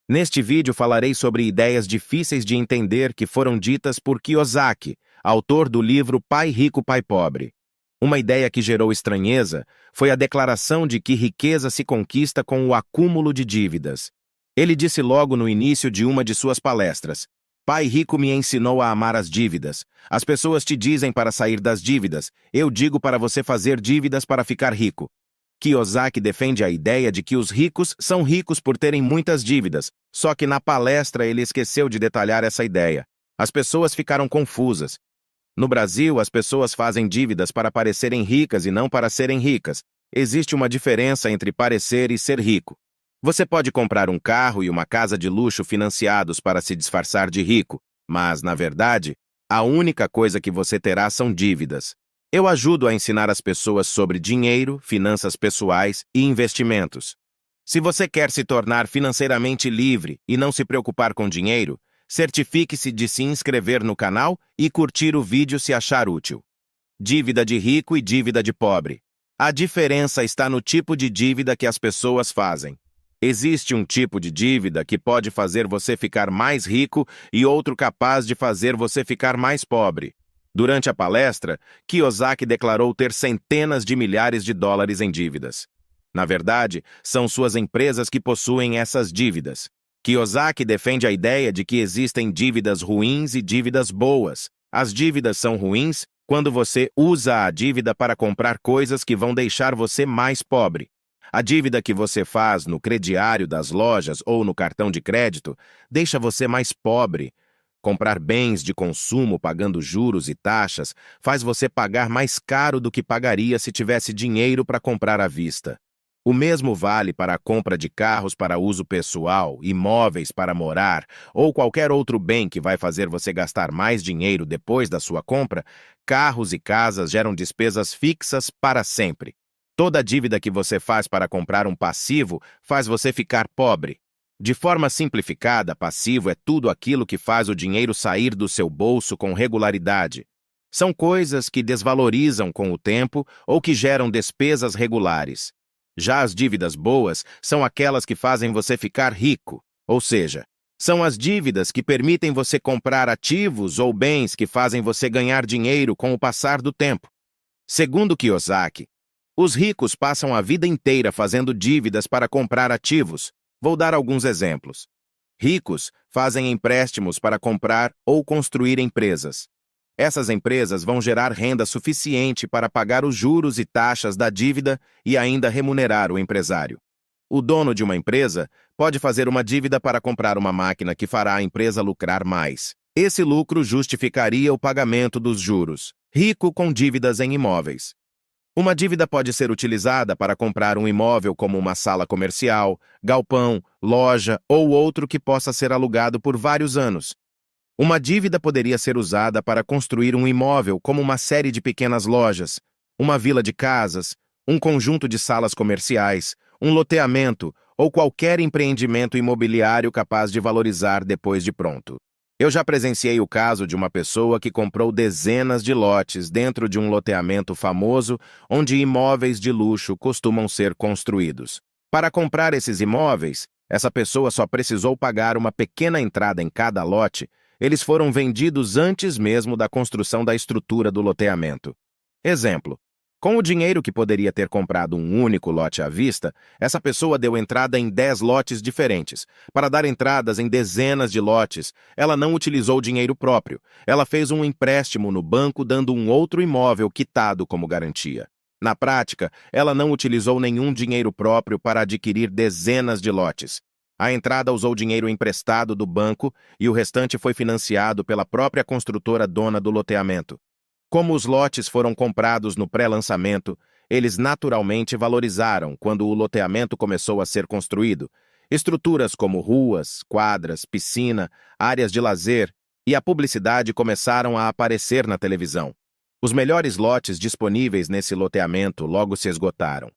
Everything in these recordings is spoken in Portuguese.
Neste vídeo falarei sobre ideias difíceis de entender que foram ditas por Kiyosaki, autor do livro Pai Rico, Pai Pobre. Uma ideia que gerou estranheza foi a declaração de que riqueza se conquista com o acúmulo de dívidas. Ele disse logo no início de uma de suas palestras: Pai Rico me ensinou a amar as dívidas. As pessoas te dizem para sair das dívidas, eu digo para você fazer dívidas para ficar rico. Kiyosaki defende a ideia de que os ricos são ricos por terem muitas dívidas, só que na palestra ele esqueceu de detalhar essa ideia. As pessoas ficaram confusas. No Brasil, as pessoas fazem dívidas para parecerem ricas e não para serem ricas. Existe uma diferença entre parecer e ser rico. Você pode comprar um carro e uma casa de luxo financiados para se disfarçar de rico, mas, na verdade, a única coisa que você terá são dívidas. Eu ajudo a ensinar as pessoas sobre dinheiro, finanças pessoais e investimentos. Se você quer se tornar financeiramente livre e não se preocupar com dinheiro, certifique-se de se inscrever no canal e curtir o vídeo se achar útil. Dívida de rico e dívida de pobre. A diferença está no tipo de dívida que as pessoas fazem. Existe um tipo de dívida que pode fazer você ficar mais rico e outro capaz de fazer você ficar mais pobre. Durante a palestra, Kiyosaki declarou ter centenas de milhares de dólares em dívidas. Na verdade, são suas empresas que possuem essas dívidas. Kiyosaki defende a ideia de que existem dívidas ruins e dívidas boas. As dívidas são ruins quando você usa a dívida para comprar coisas que vão deixar você mais pobre. A dívida que você faz no crediário das lojas ou no cartão de crédito deixa você mais pobre. Comprar bens de consumo pagando juros e taxas faz você pagar mais caro do que pagaria se tivesse dinheiro para comprar à vista. O mesmo vale para a compra de carros para uso pessoal, imóveis para morar ou qualquer outro bem que vai fazer você gastar mais dinheiro depois da sua compra. Carros e casas geram despesas fixas para sempre. Toda dívida que você faz para comprar um passivo faz você ficar pobre. De forma simplificada, passivo é tudo aquilo que faz o dinheiro sair do seu bolso com regularidade. São coisas que desvalorizam com o tempo ou que geram despesas regulares. Já as dívidas boas são aquelas que fazem você ficar rico, ou seja, são as dívidas que permitem você comprar ativos ou bens que fazem você ganhar dinheiro com o passar do tempo. Segundo Kiyosaki, os ricos passam a vida inteira fazendo dívidas para comprar ativos. Vou dar alguns exemplos. Ricos fazem empréstimos para comprar ou construir empresas. Essas empresas vão gerar renda suficiente para pagar os juros e taxas da dívida e ainda remunerar o empresário. O dono de uma empresa pode fazer uma dívida para comprar uma máquina que fará a empresa lucrar mais. Esse lucro justificaria o pagamento dos juros. Rico com dívidas em imóveis. Uma dívida pode ser utilizada para comprar um imóvel como uma sala comercial, galpão, loja ou outro que possa ser alugado por vários anos. Uma dívida poderia ser usada para construir um imóvel como uma série de pequenas lojas, uma vila de casas, um conjunto de salas comerciais, um loteamento ou qualquer empreendimento imobiliário capaz de valorizar depois de pronto. Eu já presenciei o caso de uma pessoa que comprou dezenas de lotes dentro de um loteamento famoso onde imóveis de luxo costumam ser construídos. Para comprar esses imóveis, essa pessoa só precisou pagar uma pequena entrada em cada lote. Eles foram vendidos antes mesmo da construção da estrutura do loteamento. Exemplo: com o dinheiro que poderia ter comprado um único lote à vista, essa pessoa deu entrada em 10 lotes diferentes. Para dar entradas em dezenas de lotes, ela não utilizou dinheiro próprio. Ela fez um empréstimo no banco dando um outro imóvel quitado como garantia. Na prática, ela não utilizou nenhum dinheiro próprio para adquirir dezenas de lotes. A entrada usou dinheiro emprestado do banco e o restante foi financiado pela própria construtora dona do loteamento. Como os lotes foram comprados no pré-lançamento, eles naturalmente valorizaram quando o loteamento começou a ser construído. Estruturas como ruas, quadras, piscina, áreas de lazer e a publicidade começaram a aparecer na televisão. Os melhores lotes disponíveis nesse loteamento logo se esgotaram.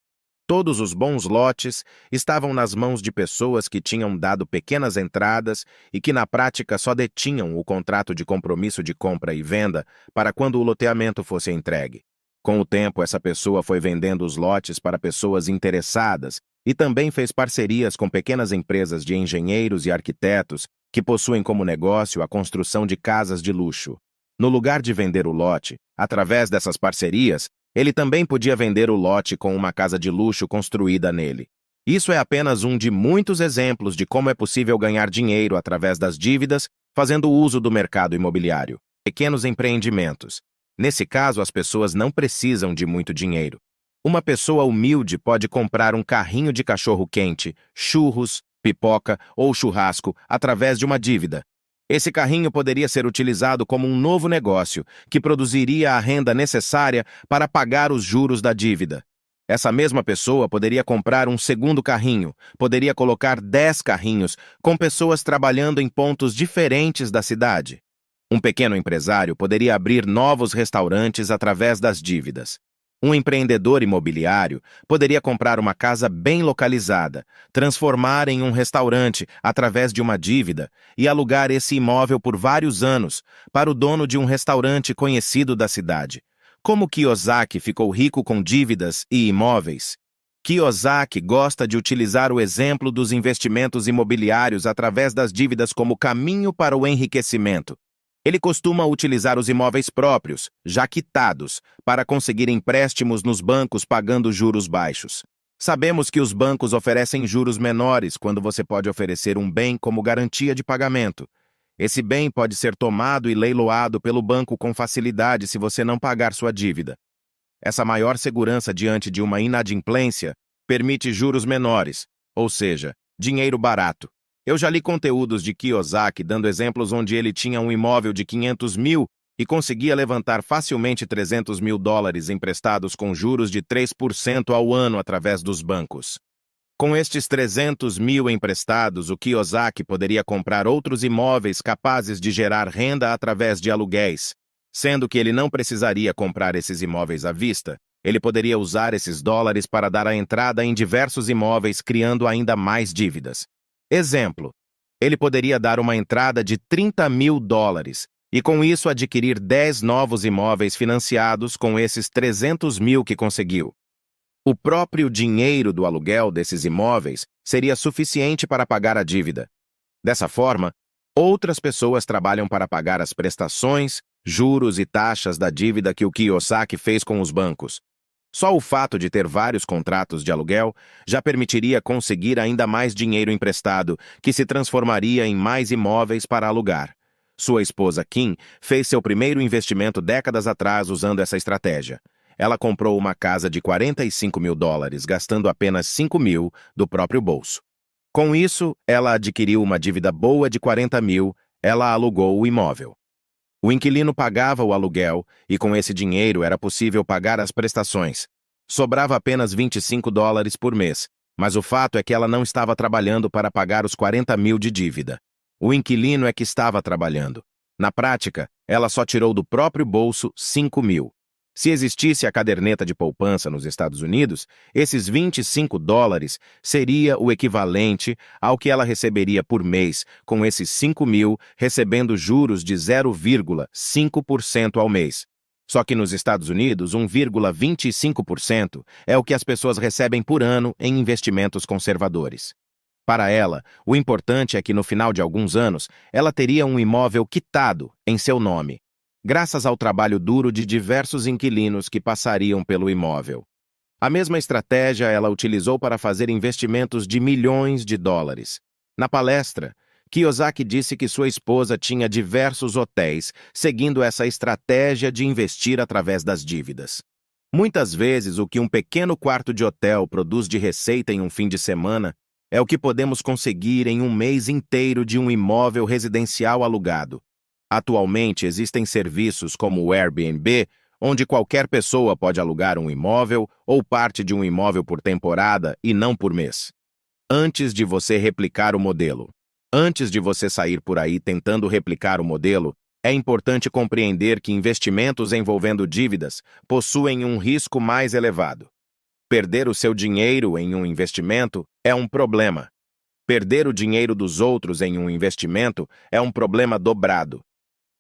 Todos os bons lotes estavam nas mãos de pessoas que tinham dado pequenas entradas e que na prática só detinham o contrato de compromisso de compra e venda para quando o loteamento fosse entregue. Com o tempo, essa pessoa foi vendendo os lotes para pessoas interessadas e também fez parcerias com pequenas empresas de engenheiros e arquitetos que possuem como negócio a construção de casas de luxo. No lugar de vender o lote, através dessas parcerias, ele também podia vender o lote com uma casa de luxo construída nele. Isso é apenas um de muitos exemplos de como é possível ganhar dinheiro através das dívidas, fazendo uso do mercado imobiliário. Pequenos empreendimentos. Nesse caso, as pessoas não precisam de muito dinheiro. Uma pessoa humilde pode comprar um carrinho de cachorro-quente, churros, pipoca ou churrasco através de uma dívida. Esse carrinho poderia ser utilizado como um novo negócio que produziria a renda necessária para pagar os juros da dívida. Essa mesma pessoa poderia comprar um segundo carrinho, poderia colocar 10 carrinhos com pessoas trabalhando em pontos diferentes da cidade. Um pequeno empresário poderia abrir novos restaurantes através das dívidas. Um empreendedor imobiliário poderia comprar uma casa bem localizada, transformar em um restaurante através de uma dívida e alugar esse imóvel por vários anos para o dono de um restaurante conhecido da cidade. Como Kiyosaki ficou rico com dívidas e imóveis? Kiyosaki gosta de utilizar o exemplo dos investimentos imobiliários através das dívidas como caminho para o enriquecimento. Ele costuma utilizar os imóveis próprios, já quitados, para conseguir empréstimos nos bancos pagando juros baixos. Sabemos que os bancos oferecem juros menores quando você pode oferecer um bem como garantia de pagamento. Esse bem pode ser tomado e leiloado pelo banco com facilidade se você não pagar sua dívida. Essa maior segurança diante de uma inadimplência permite juros menores, ou seja, dinheiro barato. Eu já li conteúdos de Kiyosaki dando exemplos onde ele tinha um imóvel de 500 mil e conseguia levantar facilmente 300 mil dólares emprestados com juros de 3% ao ano através dos bancos. Com estes 300 mil emprestados, o Kiyosaki poderia comprar outros imóveis capazes de gerar renda através de aluguéis. Sendo que ele não precisaria comprar esses imóveis à vista, ele poderia usar esses dólares para dar a entrada em diversos imóveis, criando ainda mais dívidas. Exemplo, ele poderia dar uma entrada de 30 mil dólares e com isso adquirir 10 novos imóveis financiados com esses 300 mil que conseguiu. O próprio dinheiro do aluguel desses imóveis seria suficiente para pagar a dívida. Dessa forma, outras pessoas trabalham para pagar as prestações, juros e taxas da dívida que o Kiyosaki fez com os bancos. Só o fato de ter vários contratos de aluguel já permitiria conseguir ainda mais dinheiro emprestado, que se transformaria em mais imóveis para alugar. Sua esposa Kim fez seu primeiro investimento décadas atrás usando essa estratégia. Ela comprou uma casa de 45 mil dólares, gastando apenas 5 mil do próprio bolso. Com isso, ela adquiriu uma dívida boa de 40 mil, ela alugou o imóvel. O inquilino pagava o aluguel e com esse dinheiro era possível pagar as prestações. Sobrava apenas 25 dólares por mês, mas o fato é que ela não estava trabalhando para pagar os 40 mil de dívida. O inquilino é que estava trabalhando. Na prática, ela só tirou do próprio bolso 5 mil. Se existisse a caderneta de poupança nos Estados Unidos, esses 25 dólares seria o equivalente ao que ela receberia por mês, com esses 5 mil recebendo juros de 0,5% ao mês. Só que nos Estados Unidos, 1,25% é o que as pessoas recebem por ano em investimentos conservadores. Para ela, o importante é que no final de alguns anos, ela teria um imóvel quitado em seu nome, graças ao trabalho duro de diversos inquilinos que passariam pelo imóvel. A mesma estratégia ela utilizou para fazer investimentos de milhões de dólares. Na palestra, Kiyosaki disse que sua esposa tinha diversos hotéis, seguindo essa estratégia de investir através das dívidas. Muitas vezes, o que um pequeno quarto de hotel produz de receita em um fim de semana é o que podemos conseguir em um mês inteiro de um imóvel residencial alugado. Atualmente, existem serviços como o Airbnb, onde qualquer pessoa pode alugar um imóvel ou parte de um imóvel por temporada e não por mês. Antes de você replicar o modelo, antes de você sair por aí tentando replicar o modelo, é importante compreender que investimentos envolvendo dívidas possuem um risco mais elevado. Perder o seu dinheiro em um investimento é um problema. Perder o dinheiro dos outros em um investimento é um problema dobrado.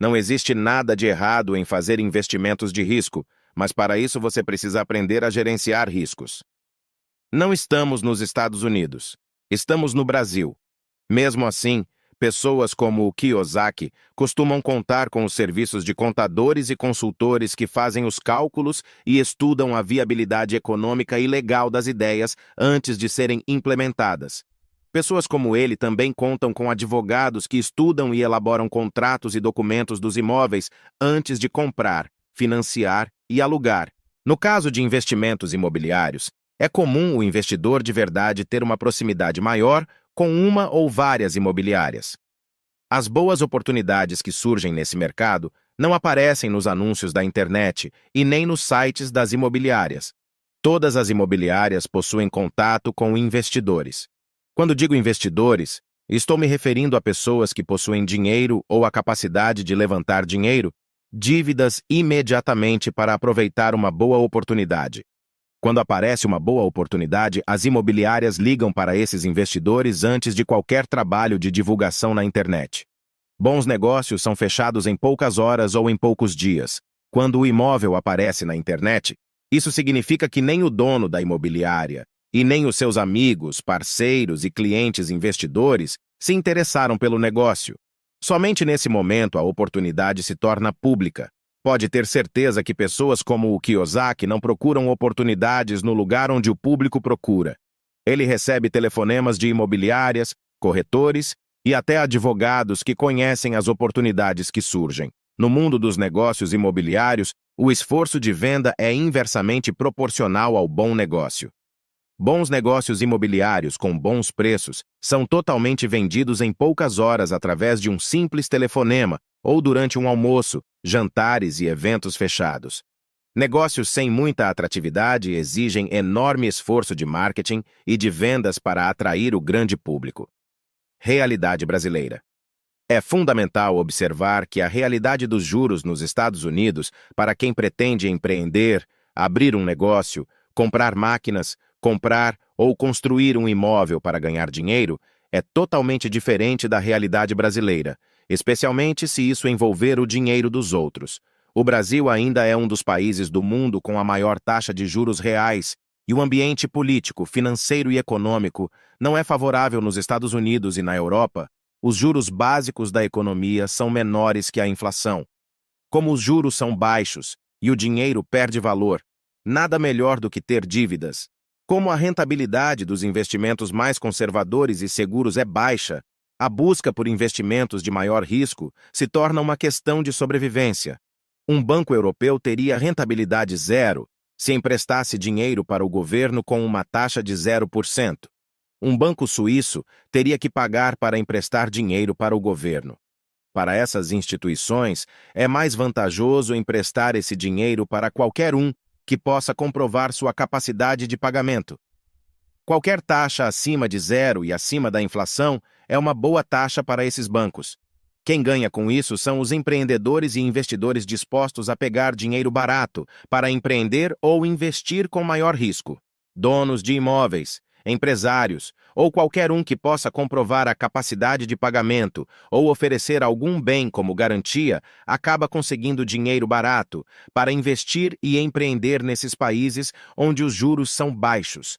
Não existe nada de errado em fazer investimentos de risco, mas para isso você precisa aprender a gerenciar riscos. Não estamos nos Estados Unidos. Estamos no Brasil. Mesmo assim, pessoas como o Kiyosaki costumam contar com os serviços de contadores e consultores que fazem os cálculos e estudam a viabilidade econômica e legal das ideias antes de serem implementadas. Pessoas como ele também contam com advogados que estudam e elaboram contratos e documentos dos imóveis antes de comprar, financiar e alugar. No caso de investimentos imobiliários, é comum o investidor de verdade ter uma proximidade maior com uma ou várias imobiliárias. As boas oportunidades que surgem nesse mercado não aparecem nos anúncios da internet e nem nos sites das imobiliárias. Todas as imobiliárias possuem contato com investidores. Quando digo investidores, estou me referindo a pessoas que possuem dinheiro ou a capacidade de levantar dinheiro, dívidas imediatamente para aproveitar uma boa oportunidade. Quando aparece uma boa oportunidade, as imobiliárias ligam para esses investidores antes de qualquer trabalho de divulgação na internet. Bons negócios são fechados em poucas horas ou em poucos dias. Quando o imóvel aparece na internet, isso significa que nem o dono da imobiliária e nem os seus amigos, parceiros e clientes investidores se interessaram pelo negócio. Somente nesse momento a oportunidade se torna pública. Pode ter certeza que pessoas como o Kiyosaki não procuram oportunidades no lugar onde o público procura. Ele recebe telefonemas de imobiliárias, corretores e até advogados que conhecem as oportunidades que surgem. No mundo dos negócios imobiliários, o esforço de venda é inversamente proporcional ao bom negócio. Bons negócios imobiliários com bons preços são totalmente vendidos em poucas horas através de um simples telefonema ou durante um almoço, jantares e eventos fechados. Negócios sem muita atratividade exigem enorme esforço de marketing e de vendas para atrair o grande público. Realidade brasileira. É fundamental observar que a realidade dos juros nos Estados Unidos para quem pretende empreender, abrir um negócio, comprar máquinas, comprar ou construir um imóvel para ganhar dinheiro é totalmente diferente da realidade brasileira, especialmente se isso envolver o dinheiro dos outros. O Brasil ainda é um dos países do mundo com a maior taxa de juros reais e o ambiente político, financeiro e econômico não é favorável nos Estados Unidos e na Europa. Os juros básicos da economia são menores que a inflação. Como os juros são baixos e o dinheiro perde valor, nada melhor do que ter dívidas. Como a rentabilidade dos investimentos mais conservadores e seguros é baixa, a busca por investimentos de maior risco se torna uma questão de sobrevivência. Um banco europeu teria rentabilidade zero se emprestasse dinheiro para o governo com uma taxa de 0%. Um banco suíço teria que pagar para emprestar dinheiro para o governo. Para essas instituições, é mais vantajoso emprestar esse dinheiro para qualquer um que possa comprovar sua capacidade de pagamento. Qualquer taxa acima de zero e acima da inflação é uma boa taxa para esses bancos. Quem ganha com isso são os empreendedores e investidores dispostos a pegar dinheiro barato para empreender ou investir com maior risco. Donos de imóveis, empresários ou qualquer um que possa comprovar a capacidade de pagamento ou oferecer algum bem como garantia acaba conseguindo dinheiro barato para investir e empreender nesses países onde os juros são baixos.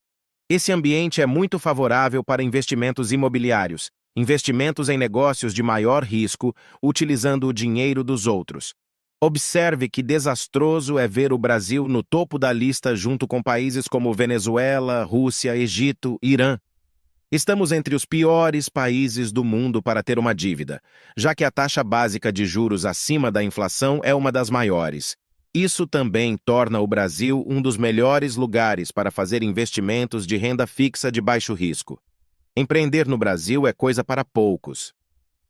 Esse ambiente é muito favorável para investimentos imobiliários, investimentos em negócios de maior risco, utilizando o dinheiro dos outros. Observe que desastroso é ver o Brasil no topo da lista junto com países como Venezuela, Rússia, Egito, Irã. Estamos entre os piores países do mundo para ter uma dívida, já que a taxa básica de juros acima da inflação é uma das maiores. Isso também torna o Brasil um dos melhores lugares para fazer investimentos de renda fixa de baixo risco. Empreender no Brasil é coisa para poucos.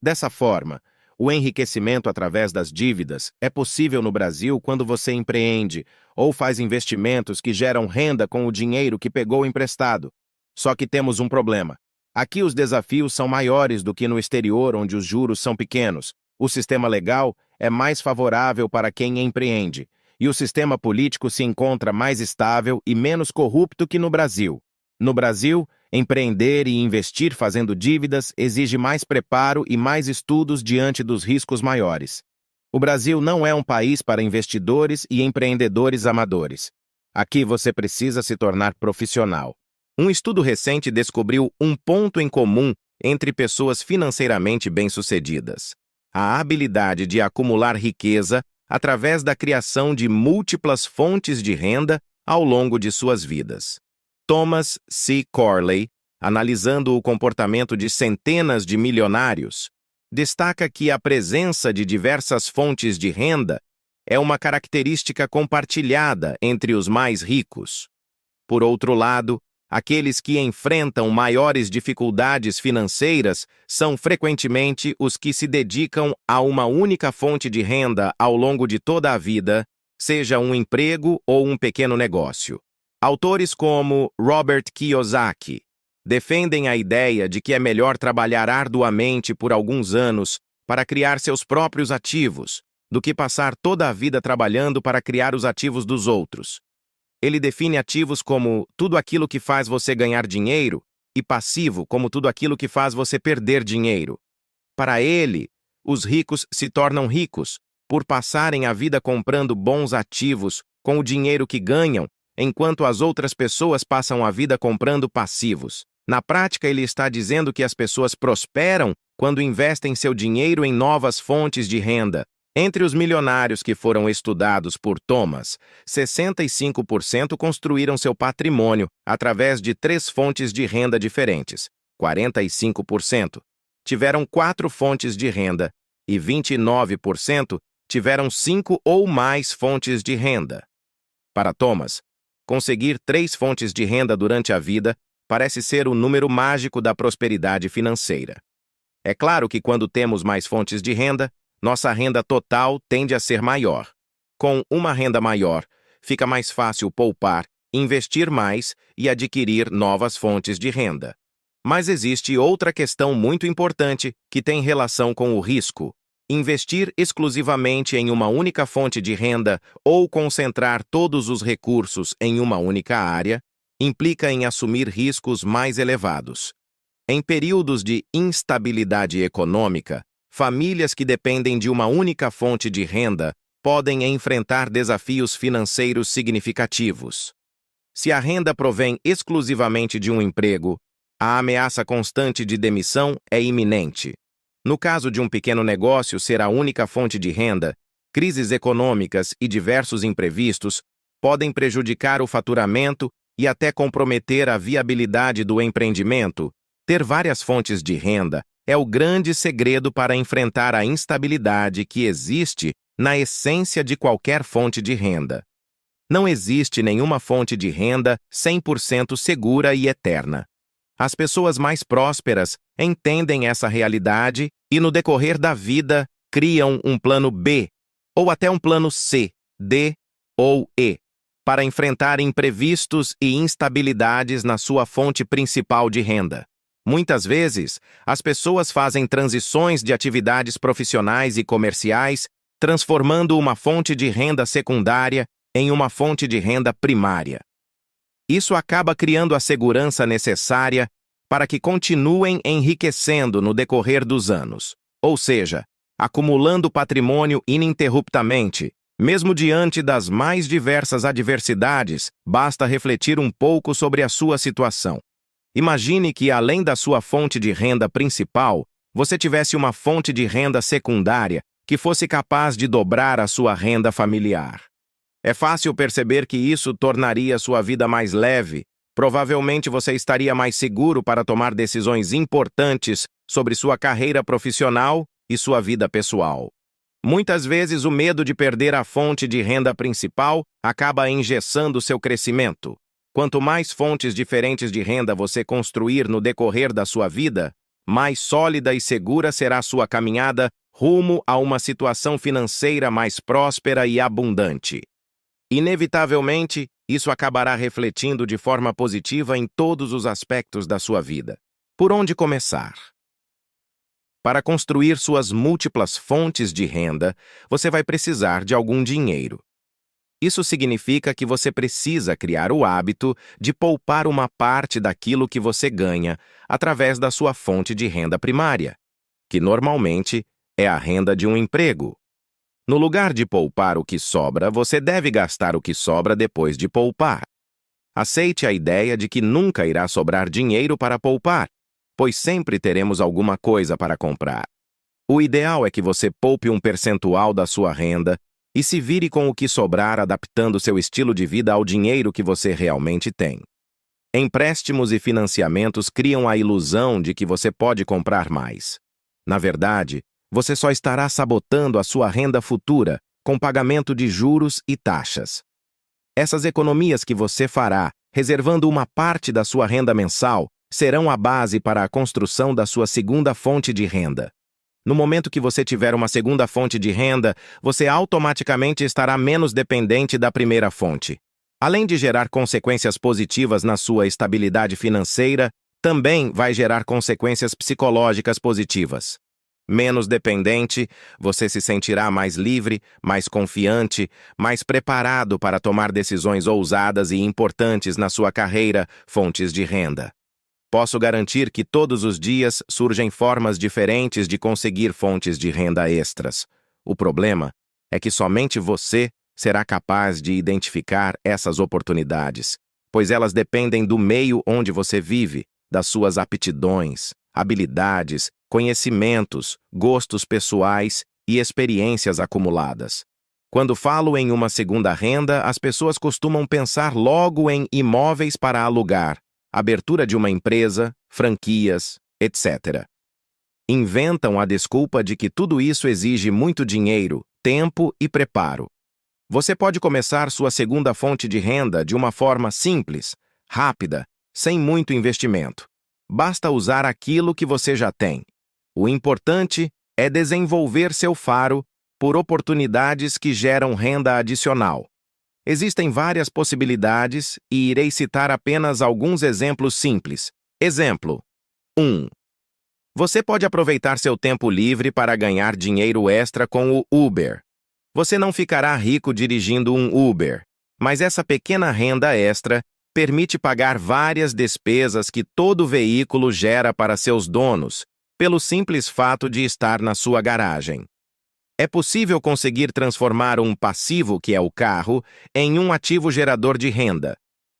Dessa forma, o enriquecimento através das dívidas é possível no Brasil quando você empreende ou faz investimentos que geram renda com o dinheiro que pegou emprestado. Só que temos um problema. Aqui os desafios são maiores do que no exterior, onde os juros são pequenos. O sistema legal é mais favorável para quem empreende, e o sistema político se encontra mais estável e menos corrupto que no Brasil. No Brasil, empreender e investir fazendo dívidas exige mais preparo e mais estudos diante dos riscos maiores. O Brasil não é um país para investidores e empreendedores amadores. Aqui você precisa se tornar profissional. Um estudo recente descobriu um ponto em comum entre pessoas financeiramente bem-sucedidas: a habilidade de acumular riqueza através da criação de múltiplas fontes de renda ao longo de suas vidas. Thomas C. Corley, analisando o comportamento de centenas de milionários, destaca que a presença de diversas fontes de renda é uma característica compartilhada entre os mais ricos. Por outro lado, aqueles que enfrentam maiores dificuldades financeiras são frequentemente os que se dedicam a uma única fonte de renda ao longo de toda a vida, seja um emprego ou um pequeno negócio. Autores como Robert Kiyosaki defendem a ideia de que é melhor trabalhar arduamente por alguns anos para criar seus próprios ativos, do que passar toda a vida trabalhando para criar os ativos dos outros. Ele define ativos como tudo aquilo que faz você ganhar dinheiro e passivo como tudo aquilo que faz você perder dinheiro. Para ele, os ricos se tornam ricos por passarem a vida comprando bons ativos com o dinheiro que ganham, enquanto as outras pessoas passam a vida comprando passivos. Na prática, ele está dizendo que as pessoas prosperam quando investem seu dinheiro em novas fontes de renda. Entre os milionários que foram estudados por Thomas, 65% construíram seu patrimônio através de 3 fontes de renda diferentes. 45% tiveram 4 fontes de renda e 29% tiveram 5 ou mais fontes de renda. Para Thomas, conseguir 3 fontes de renda durante a vida parece ser o número mágico da prosperidade financeira. É claro que quando temos mais fontes de renda, nossa renda total tende a ser maior. Com uma renda maior, fica mais fácil poupar, investir mais e adquirir novas fontes de renda. Mas existe outra questão muito importante que tem relação com o risco. Investir exclusivamente em uma única fonte de renda ou concentrar todos os recursos em uma única área implica em assumir riscos mais elevados. Em períodos de instabilidade econômica, famílias que dependem de uma única fonte de renda podem enfrentar desafios financeiros significativos. Se a renda provém exclusivamente de um emprego, a ameaça constante de demissão é iminente. No caso de um pequeno negócio ser a única fonte de renda, crises econômicas e diversos imprevistos podem prejudicar o faturamento e até comprometer a viabilidade do empreendimento. Ter várias fontes de renda é o grande segredo para enfrentar a instabilidade que existe na essência de qualquer fonte de renda. Não existe nenhuma fonte de renda 100% segura e eterna. As pessoas mais prósperas entendem essa realidade e, no decorrer da vida, criam um plano B, ou até um plano C, D ou E, para enfrentar imprevistos e instabilidades na sua fonte principal de renda. Muitas vezes, as pessoas fazem transições de atividades profissionais e comerciais, transformando uma fonte de renda secundária em uma fonte de renda primária. Isso acaba criando a segurança necessária para que continuem enriquecendo no decorrer dos anos, ou seja, acumulando patrimônio ininterruptamente. Mesmo diante das mais diversas adversidades, basta refletir um pouco sobre a sua situação. Imagine que, além da sua fonte de renda principal, você tivesse uma fonte de renda secundária que fosse capaz de dobrar a sua renda familiar. É fácil perceber que isso tornaria sua vida mais leve. Provavelmente você estaria mais seguro para tomar decisões importantes sobre sua carreira profissional e sua vida pessoal. Muitas vezes, o medo de perder a fonte de renda principal acaba engessando seu crescimento. Quanto mais fontes diferentes de renda você construir no decorrer da sua vida, mais sólida e segura será sua caminhada rumo a uma situação financeira mais próspera e abundante. Inevitavelmente, isso acabará refletindo de forma positiva em todos os aspectos da sua vida. Por onde começar? Para construir suas múltiplas fontes de renda, você vai precisar de algum dinheiro. Isso significa que você precisa criar o hábito de poupar uma parte daquilo que você ganha através da sua fonte de renda primária, que normalmente é a renda de um emprego. No lugar de poupar o que sobra, você deve gastar o que sobra depois de poupar. Aceite a ideia de que nunca irá sobrar dinheiro para poupar, pois sempre teremos alguma coisa para comprar. O ideal é que você poupe um percentual da sua renda e se vire com o que sobrar adaptando seu estilo de vida ao dinheiro que você realmente tem. Empréstimos e financiamentos criam a ilusão de que você pode comprar mais. Na verdade, você só estará sabotando a sua renda futura com pagamento de juros e taxas. Essas economias que você fará, reservando uma parte da sua renda mensal, serão a base para a construção da sua segunda fonte de renda. No momento que você tiver uma segunda fonte de renda, você automaticamente estará menos dependente da primeira fonte. Além de gerar consequências positivas na sua estabilidade financeira, também vai gerar consequências psicológicas positivas. Menos dependente, você se sentirá mais livre, mais confiante, mais preparado para tomar decisões ousadas e importantes na sua carreira, fontes de renda. Posso garantir que todos os dias surgem formas diferentes de conseguir fontes de renda extras. O problema é que somente você será capaz de identificar essas oportunidades, pois elas dependem do meio onde você vive, das suas aptidões, habilidades, conhecimentos, gostos pessoais e experiências acumuladas. Quando falo em uma segunda renda, as pessoas costumam pensar logo em imóveis para alugar, abertura de uma empresa, franquias, etc. Inventam a desculpa de que tudo isso exige muito dinheiro, tempo e preparo. Você pode começar sua segunda fonte de renda de uma forma simples, rápida, sem muito investimento. Basta usar aquilo que você já tem. O importante é desenvolver seu faro por oportunidades que geram renda adicional. Existem várias possibilidades e irei citar apenas alguns exemplos simples. Exemplo 1. Você pode aproveitar seu tempo livre para ganhar dinheiro extra com o Uber. Você não ficará rico dirigindo um Uber, mas essa pequena renda extra permite pagar várias despesas que todo veículo gera para seus donos, pelo simples fato de estar na sua garagem. É possível conseguir transformar um passivo, que é o carro, em um ativo gerador de renda.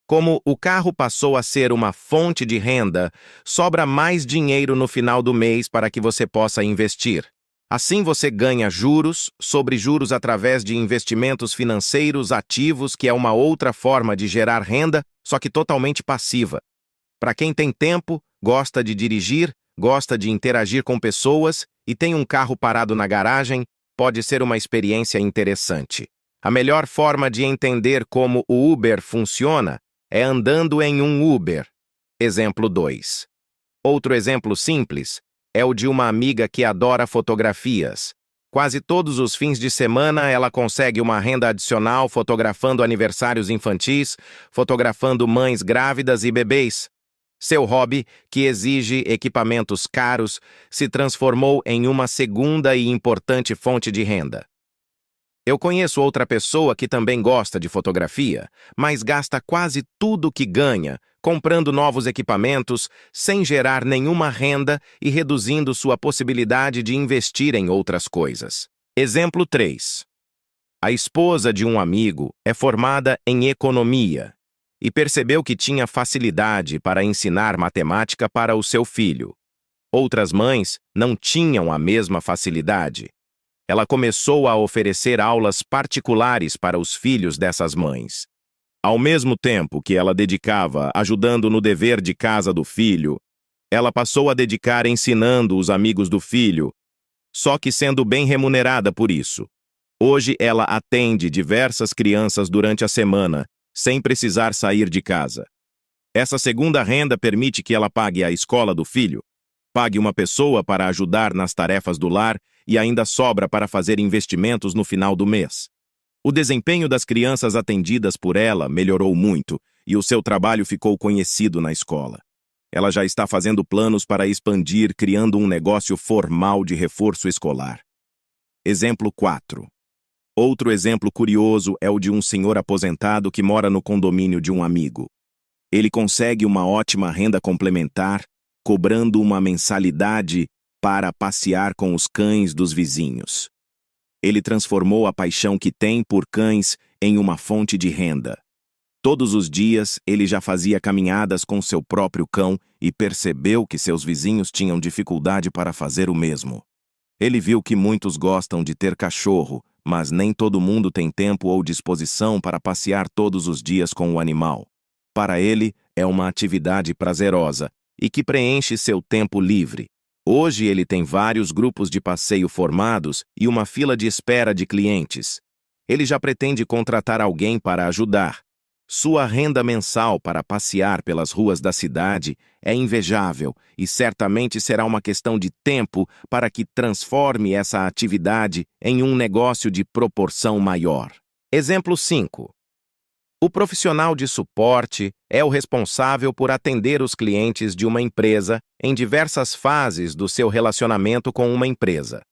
Como o carro passou a ser uma fonte de renda, sobra mais dinheiro no final do mês para que você possa investir. Assim você ganha juros sobre juros através de investimentos financeiros ativos, que é uma outra forma de gerar renda, só que totalmente passiva. Para quem tem tempo, gosta de dirigir, gosta de interagir com pessoas e tem um carro parado na garagem, pode ser uma experiência interessante. A melhor forma de entender como o Uber funciona é andando em um Uber. Exemplo 2. Outro exemplo simples é o de uma amiga que adora fotografias. Quase todos os fins de semana ela consegue uma renda adicional fotografando aniversários infantis, fotografando mães grávidas e bebês. Seu hobby, que exige equipamentos caros, se transformou em uma segunda e importante fonte de renda. Eu conheço outra pessoa que também gosta de fotografia, mas gasta quase tudo que ganha comprando novos equipamentos, sem gerar nenhuma renda e reduzindo sua possibilidade de investir em outras coisas. Exemplo 3. A esposa de um amigo é formada em economia e percebeu que tinha facilidade para ensinar matemática para o seu filho. Outras mães não tinham a mesma facilidade. Ela começou a oferecer aulas particulares para os filhos dessas mães. Ao mesmo tempo que ela dedicava ajudando no dever de casa do filho, ela passou a dedicar ensinando os amigos do filho, só que sendo bem remunerada por isso. Hoje ela atende diversas crianças durante a semana, sem precisar sair de casa. Essa segunda renda permite que ela pague a escola do filho, pague uma pessoa para ajudar nas tarefas do lar e ainda sobra para fazer investimentos no final do mês. O desempenho das crianças atendidas por ela melhorou muito e o seu trabalho ficou conhecido na escola. Ela já está fazendo planos para expandir, criando um negócio formal de reforço escolar. Exemplo 4. Outro exemplo curioso é o de um senhor aposentado que mora no condomínio de um amigo. Ele consegue uma ótima renda complementar, cobrando uma mensalidade para passear com os cães dos vizinhos. Ele transformou a paixão que tem por cães em uma fonte de renda. Todos os dias, ele já fazia caminhadas com seu próprio cão e percebeu que seus vizinhos tinham dificuldade para fazer o mesmo. Ele viu que muitos gostam de ter cachorro, mas nem todo mundo tem tempo ou disposição para passear todos os dias com o animal. Para ele, é uma atividade prazerosa e que preenche seu tempo livre. Hoje ele tem vários grupos de passeio formados e uma fila de espera de clientes. Ele já pretende contratar alguém para ajudar. Sua renda mensal para passear pelas ruas da cidade é invejável e certamente será uma questão de tempo para que transforme essa atividade em um negócio de proporção maior. Exemplo 5. O profissional de suporte é o responsável por atender os clientes de uma empresa em diversas fases do seu relacionamento com uma empresa.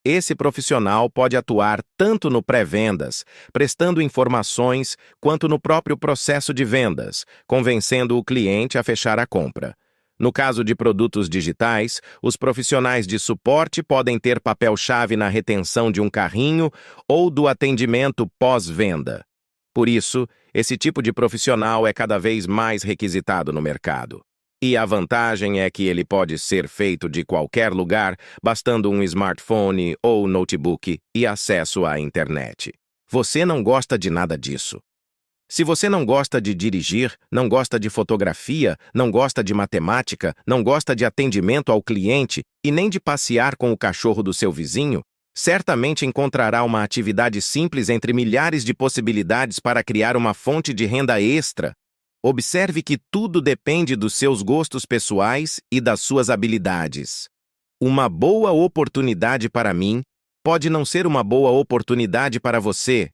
Esse profissional pode atuar tanto no pré-vendas, prestando informações, quanto no próprio processo de vendas, convencendo o cliente a fechar a compra. No caso de produtos digitais, os profissionais de suporte podem ter papel-chave na retenção de um carrinho ou do atendimento pós-venda. Por isso, esse tipo de profissional é cada vez mais requisitado no mercado. E a vantagem é que ele pode ser feito de qualquer lugar, bastando um smartphone ou notebook e acesso à internet. Você não gosta de nada disso. Se você não gosta de dirigir, não gosta de fotografia, não gosta de matemática, não gosta de atendimento ao cliente e nem de passear com o cachorro do seu vizinho, certamente encontrará uma atividade simples entre milhares de possibilidades para criar uma fonte de renda extra. Observe que tudo depende dos seus gostos pessoais e das suas habilidades. Uma boa oportunidade para mim pode não ser uma boa oportunidade para você.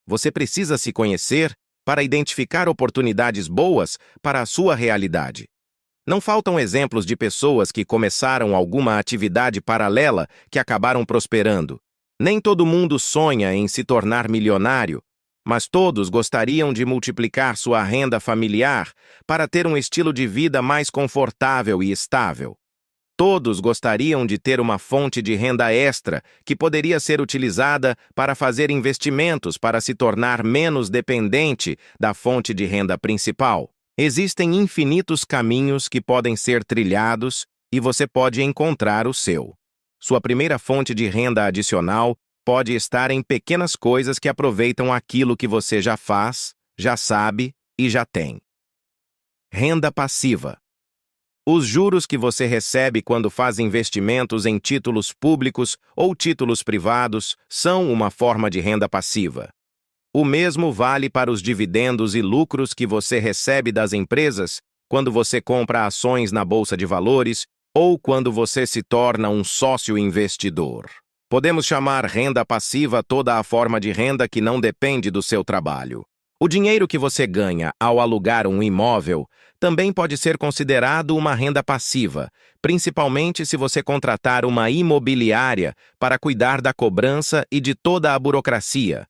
Você precisa se conhecer para identificar oportunidades boas para a sua realidade. Não faltam exemplos de pessoas que começaram alguma atividade paralela que acabaram prosperando. Nem todo mundo sonha em se tornar milionário, mas todos gostariam de multiplicar sua renda familiar para ter um estilo de vida mais confortável e estável. Todos gostariam de ter uma fonte de renda extra que poderia ser utilizada para fazer investimentos para se tornar menos dependente da fonte de renda principal. Existem infinitos caminhos que podem ser trilhados e você pode encontrar o seu. Sua primeira fonte de renda adicional pode estar em pequenas coisas que aproveitam aquilo que você já faz, já sabe e já tem. Renda passiva. Os juros que você recebe quando faz investimentos em títulos públicos ou títulos privados são uma forma de renda passiva. O mesmo vale para os dividendos e lucros que você recebe das empresas quando você compra ações na bolsa de valores ou quando você se torna um sócio investidor. Podemos chamar renda passiva toda a forma de renda que não depende do seu trabalho. O dinheiro que você ganha ao alugar um imóvel também pode ser considerado uma renda passiva, principalmente se você contratar uma imobiliária para cuidar da cobrança e de toda a burocracia.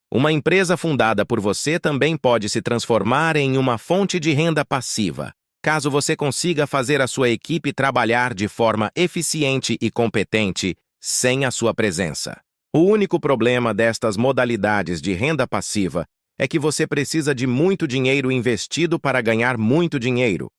Uma empresa fundada por você também pode se transformar em uma fonte de renda passiva, caso você consiga fazer a sua equipe trabalhar de forma eficiente e competente sem a sua presença. O único problema destas modalidades de renda passiva é que você precisa de muito dinheiro investido para ganhar muito dinheiro.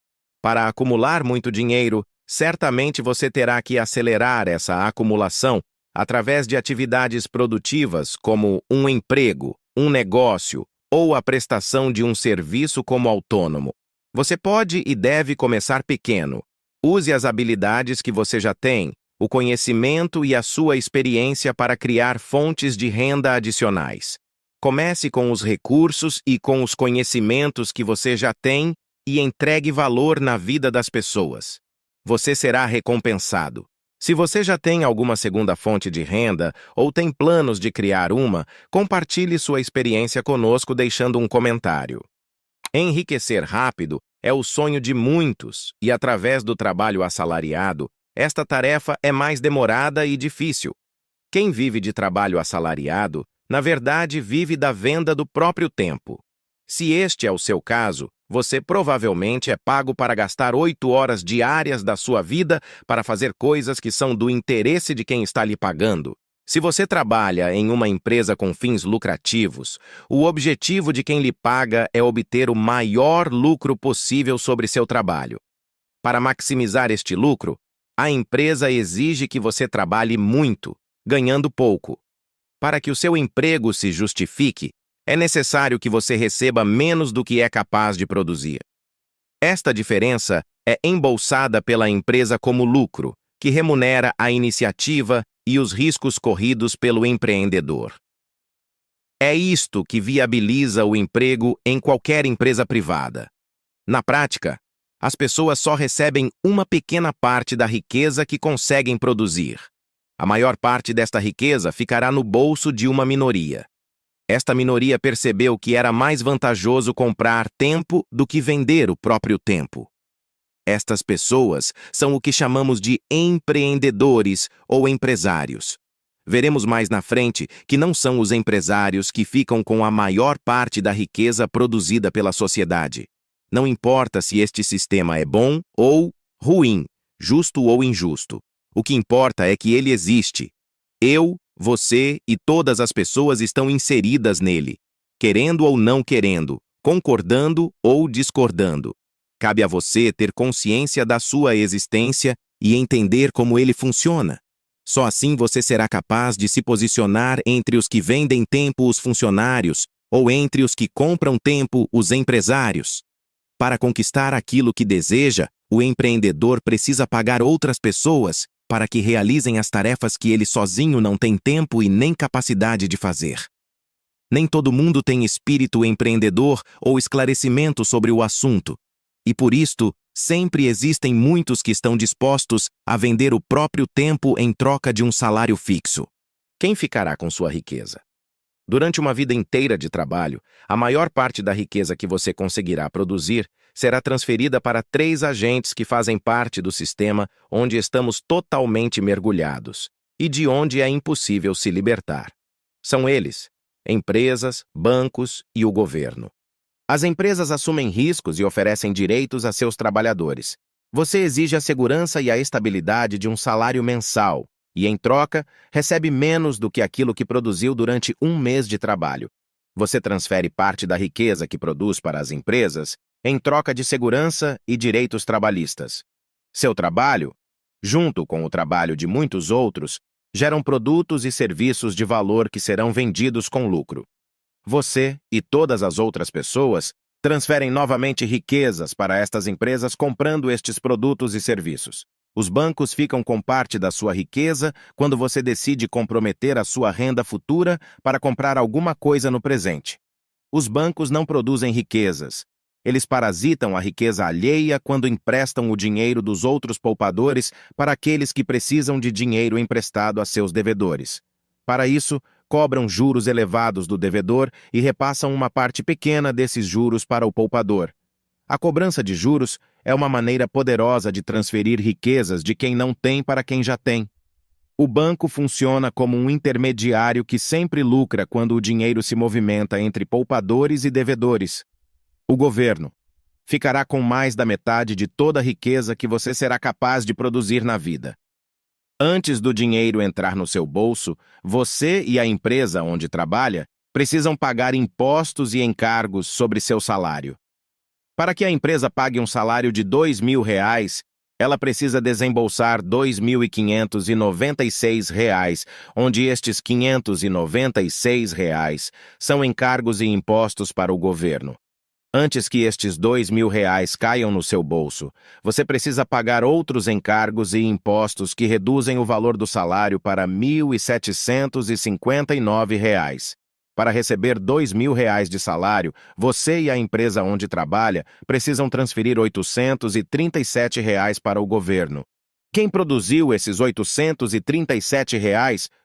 Para acumular muito dinheiro, certamente você terá que acelerar essa acumulação através de atividades produtivas como um emprego, um negócio ou a prestação de um serviço como autônomo. Você pode e deve começar pequeno. Use as habilidades que você já tem, o conhecimento e a sua experiência para criar fontes de renda adicionais. Comece com os recursos e com os conhecimentos que você já tem e entregue valor na vida das pessoas. Você será recompensado. Se você já tem alguma segunda fonte de renda ou tem planos de criar uma, compartilhe sua experiência conosco deixando um comentário. Enriquecer rápido é o sonho de muitos e, através do trabalho assalariado, esta tarefa é mais demorada e difícil. Quem vive de trabalho assalariado, na verdade, vive da venda do próprio tempo. Se este é o seu caso, você provavelmente é pago para gastar 8 horas diárias da sua vida para fazer coisas que são do interesse de quem está lhe pagando. Se você trabalha em uma empresa com fins lucrativos, o objetivo de quem lhe paga é obter o maior lucro possível sobre seu trabalho. Para maximizar este lucro, a empresa exige que você trabalhe muito, ganhando pouco. Para que o seu emprego se justifique, é necessário que você receba menos do que é capaz de produzir. Esta diferença é embolsada pela empresa como lucro, que remunera a iniciativa e os riscos corridos pelo empreendedor. É isto que viabiliza o emprego em qualquer empresa privada. Na prática, as pessoas só recebem uma pequena parte da riqueza que conseguem produzir. A maior parte desta riqueza ficará no bolso de uma minoria. Esta minoria percebeu que era mais vantajoso comprar tempo do que vender o próprio tempo. Estas pessoas são o que chamamos de empreendedores ou empresários. Veremos mais na frente que não são os empresários que ficam com a maior parte da riqueza produzida pela sociedade. Não importa se este sistema é bom ou ruim, justo ou injusto. O que importa é que ele existe. Eu, você e todas as pessoas estão inseridas nele, querendo ou não querendo, concordando ou discordando. Cabe a você ter consciência da sua existência e entender como ele funciona. Só assim você será capaz de se posicionar entre os que vendem tempo, os funcionários, ou entre os que compram tempo, os empresários. Para conquistar aquilo que deseja, o empreendedor precisa pagar outras pessoas para que realizem as tarefas que ele sozinho não tem tempo e nem capacidade de fazer. Nem todo mundo tem espírito empreendedor ou esclarecimento sobre o assunto. E por isto, sempre existem muitos que estão dispostos a vender o próprio tempo em troca de um salário fixo. Quem ficará com sua riqueza? Durante uma vida inteira de trabalho, a maior parte da riqueza que você conseguirá produzir será transferida para 3 agentes que fazem parte do sistema onde estamos totalmente mergulhados e de onde é impossível se libertar. São eles: empresas, bancos e o governo. As empresas assumem riscos e oferecem direitos a seus trabalhadores. Você exige a segurança e a estabilidade de um salário mensal e, em troca, recebe menos do que aquilo que produziu durante um mês de trabalho. Você transfere parte da riqueza que produz para as empresas em troca de segurança e direitos trabalhistas. Seu trabalho, junto com o trabalho de muitos outros, geram produtos e serviços de valor que serão vendidos com lucro. Você e todas as outras pessoas transferem novamente riquezas para estas empresas comprando estes produtos e serviços. Os bancos ficam com parte da sua riqueza quando você decide comprometer a sua renda futura para comprar alguma coisa no presente. Os bancos não produzem riquezas. Eles parasitam a riqueza alheia quando emprestam o dinheiro dos outros poupadores para aqueles que precisam de dinheiro emprestado a seus devedores. Para isso, cobram juros elevados do devedor e repassam uma parte pequena desses juros para o poupador. A cobrança de juros é uma maneira poderosa de transferir riquezas de quem não tem para quem já tem. O banco funciona como um intermediário que sempre lucra quando o dinheiro se movimenta entre poupadores e devedores. O governo ficará com mais da metade de toda a riqueza que você será capaz de produzir na vida. Antes do dinheiro entrar no seu bolso, você e a empresa onde trabalha precisam pagar impostos e encargos sobre seu salário. Para que a empresa pague um salário de R$ 2.000, ela precisa desembolsar R$ 2.596, onde estes R$ 596 são encargos e impostos para o governo. Antes que estes R$ 2.000 caiam no seu bolso, você precisa pagar outros encargos e impostos que reduzem o valor do salário para R$ 1.759. Para receber R$ 2.000 de salário, você e a empresa onde trabalha precisam transferir R$ 837 para o governo. Quem produziu esses R$ 837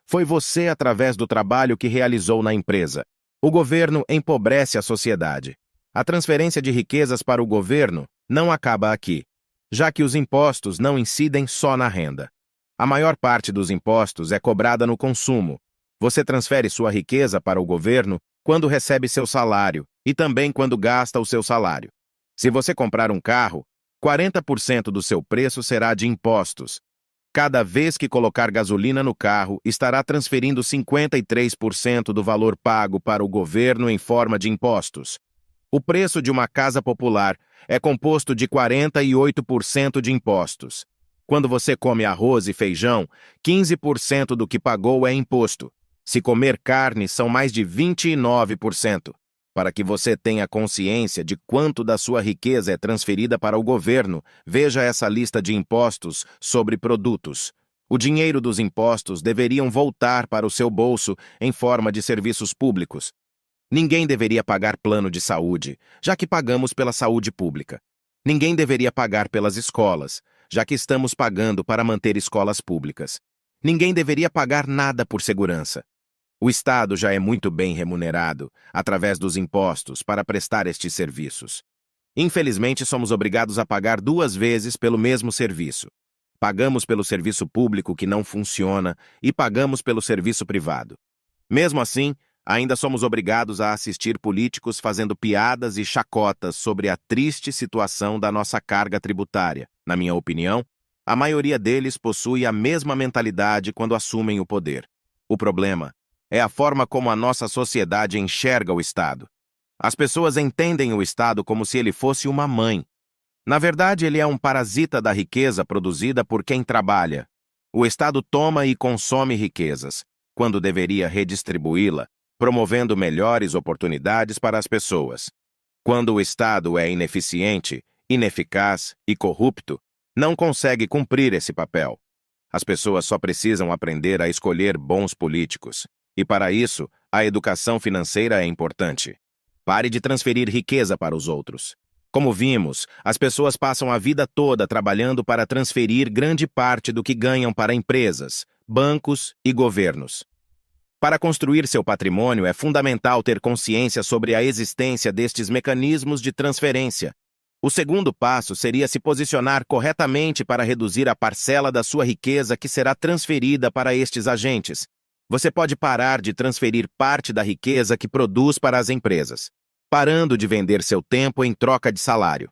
foi você através do trabalho que realizou na empresa. O governo empobrece a sociedade. A transferência de riquezas para o governo não acaba aqui, já que os impostos não incidem só na renda. A maior parte dos impostos é cobrada no consumo. Você transfere sua riqueza para o governo quando recebe seu salário e também quando gasta o seu salário. Se você comprar um carro, 40% do seu preço será de impostos. Cada vez que colocar gasolina no carro, estará transferindo 53% do valor pago para o governo em forma de impostos. O preço de uma casa popular é composto de 48% de impostos. Quando você come arroz e feijão, 15% do que pagou é imposto. Se comer carne, são mais de 29%. Para que você tenha consciência de quanto da sua riqueza é transferida para o governo, veja essa lista de impostos sobre produtos. O dinheiro dos impostos deveriam voltar para o seu bolso em forma de serviços públicos. Ninguém deveria pagar plano de saúde, já que pagamos pela saúde pública. Ninguém deveria pagar pelas escolas, já que estamos pagando para manter escolas públicas. Ninguém deveria pagar nada por segurança. O Estado já é muito bem remunerado, através dos impostos, para prestar estes serviços. Infelizmente, somos obrigados a pagar 2 vezes pelo mesmo serviço. Pagamos pelo serviço público que não funciona e pagamos pelo serviço privado. Mesmo assim, ainda somos obrigados a assistir políticos fazendo piadas e chacotas sobre a triste situação da nossa carga tributária. Na minha opinião, a maioria deles possui a mesma mentalidade quando assumem o poder. O problema é a forma como a nossa sociedade enxerga o Estado. As pessoas entendem o Estado como se ele fosse uma mãe. Na verdade, ele é um parasita da riqueza produzida por quem trabalha. O Estado toma e consome riquezas, quando deveria redistribuí-la, promovendo melhores oportunidades para as pessoas. Quando o Estado é ineficiente, ineficaz e corrupto, não consegue cumprir esse papel. As pessoas só precisam aprender a escolher bons políticos. E para isso, a educação financeira é importante. Pare de transferir riqueza para os outros. Como vimos, as pessoas passam a vida toda trabalhando para transferir grande parte do que ganham para empresas, bancos e governos. Para construir seu patrimônio, é fundamental ter consciência sobre a existência destes mecanismos de transferência. O segundo passo seria se posicionar corretamente para reduzir a parcela da sua riqueza que será transferida para estes agentes. Você pode parar de transferir parte da riqueza que produz para as empresas, parando de vender seu tempo em troca de salário.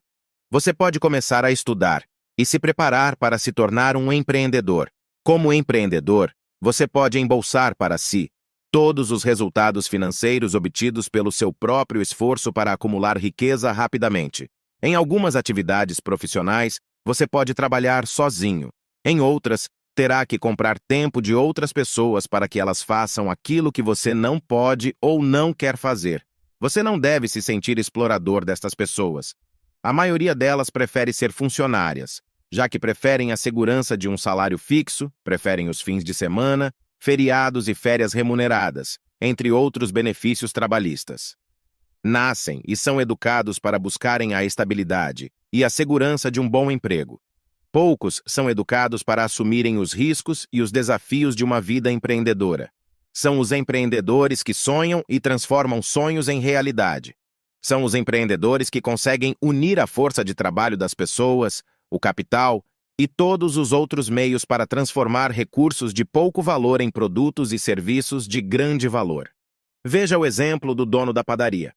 Você pode começar a estudar e se preparar para se tornar um empreendedor. Como empreendedor, você pode embolsar para si todos os resultados financeiros obtidos pelo seu próprio esforço para acumular riqueza rapidamente. Em algumas atividades profissionais, você pode trabalhar sozinho. Em outras, terá que comprar tempo de outras pessoas para que elas façam aquilo que você não pode ou não quer fazer. Você não deve se sentir explorador destas pessoas. A maioria delas prefere ser funcionárias, já que preferem a segurança de um salário fixo, preferem os fins de semana, feriados e férias remuneradas, entre outros benefícios trabalhistas. Nascem e são educados para buscarem a estabilidade e a segurança de um bom emprego. Poucos são educados para assumirem os riscos e os desafios de uma vida empreendedora. São os empreendedores que sonham e transformam sonhos em realidade. São os empreendedores que conseguem unir a força de trabalho das pessoas, o capital e todos os outros meios para transformar recursos de pouco valor em produtos e serviços de grande valor. Veja o exemplo do dono da padaria.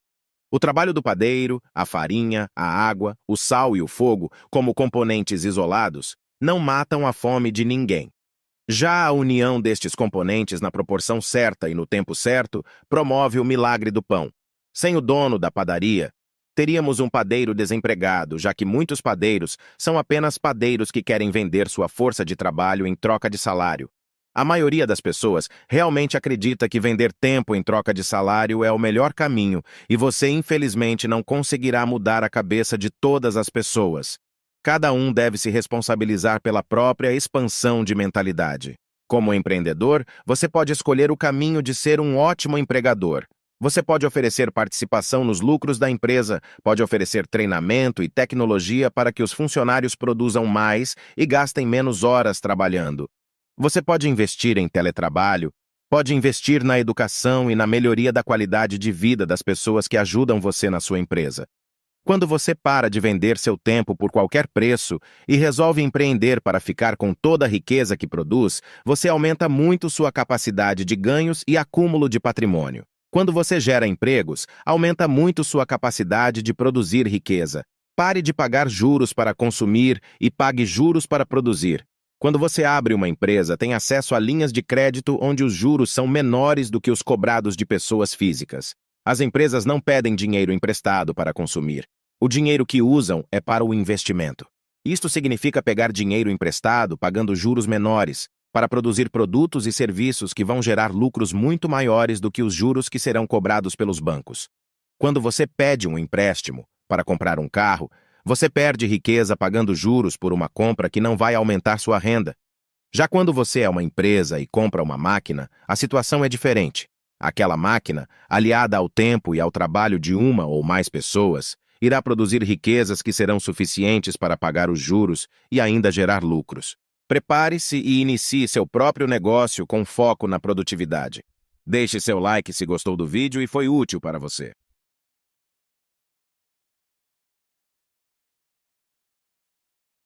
O trabalho do padeiro, a farinha, a água, o sal e o fogo, como componentes isolados, não matam a fome de ninguém. Já a união destes componentes na proporção certa e no tempo certo promove o milagre do pão. Sem o dono da padaria, teríamos um padeiro desempregado, já que muitos padeiros são apenas padeiros que querem vender sua força de trabalho em troca de salário. A maioria das pessoas realmente acredita que vender tempo em troca de salário é o melhor caminho e você, infelizmente, não conseguirá mudar a cabeça de todas as pessoas. Cada um deve se responsabilizar pela própria expansão de mentalidade. Como empreendedor, você pode escolher o caminho de ser um ótimo empregador. Você pode oferecer participação nos lucros da empresa, pode oferecer treinamento e tecnologia para que os funcionários produzam mais e gastem menos horas trabalhando. Você pode investir em teletrabalho, pode investir na educação e na melhoria da qualidade de vida das pessoas que ajudam você na sua empresa. Quando você para de vender seu tempo por qualquer preço e resolve empreender para ficar com toda a riqueza que produz, você aumenta muito sua capacidade de ganhos e acúmulo de patrimônio. Quando você gera empregos, aumenta muito sua capacidade de produzir riqueza. Pare de pagar juros para consumir e pague juros para produzir. Quando você abre uma empresa, tem acesso a linhas de crédito onde os juros são menores do que os cobrados de pessoas físicas. As empresas não pedem dinheiro emprestado para consumir. O dinheiro que usam é para o investimento. Isto significa pegar dinheiro emprestado pagando juros menores, para produzir produtos e serviços que vão gerar lucros muito maiores do que os juros que serão cobrados pelos bancos. Quando você pede um empréstimo para comprar um carro, você perde riqueza pagando juros por uma compra que não vai aumentar sua renda. Já quando você é uma empresa e compra uma máquina, a situação é diferente. Aquela máquina, aliada ao tempo e ao trabalho de uma ou mais pessoas, irá produzir riquezas que serão suficientes para pagar os juros e ainda gerar lucros. Prepare-se e inicie seu próprio negócio com foco na produtividade. Deixe seu like se gostou do vídeo e foi útil para você.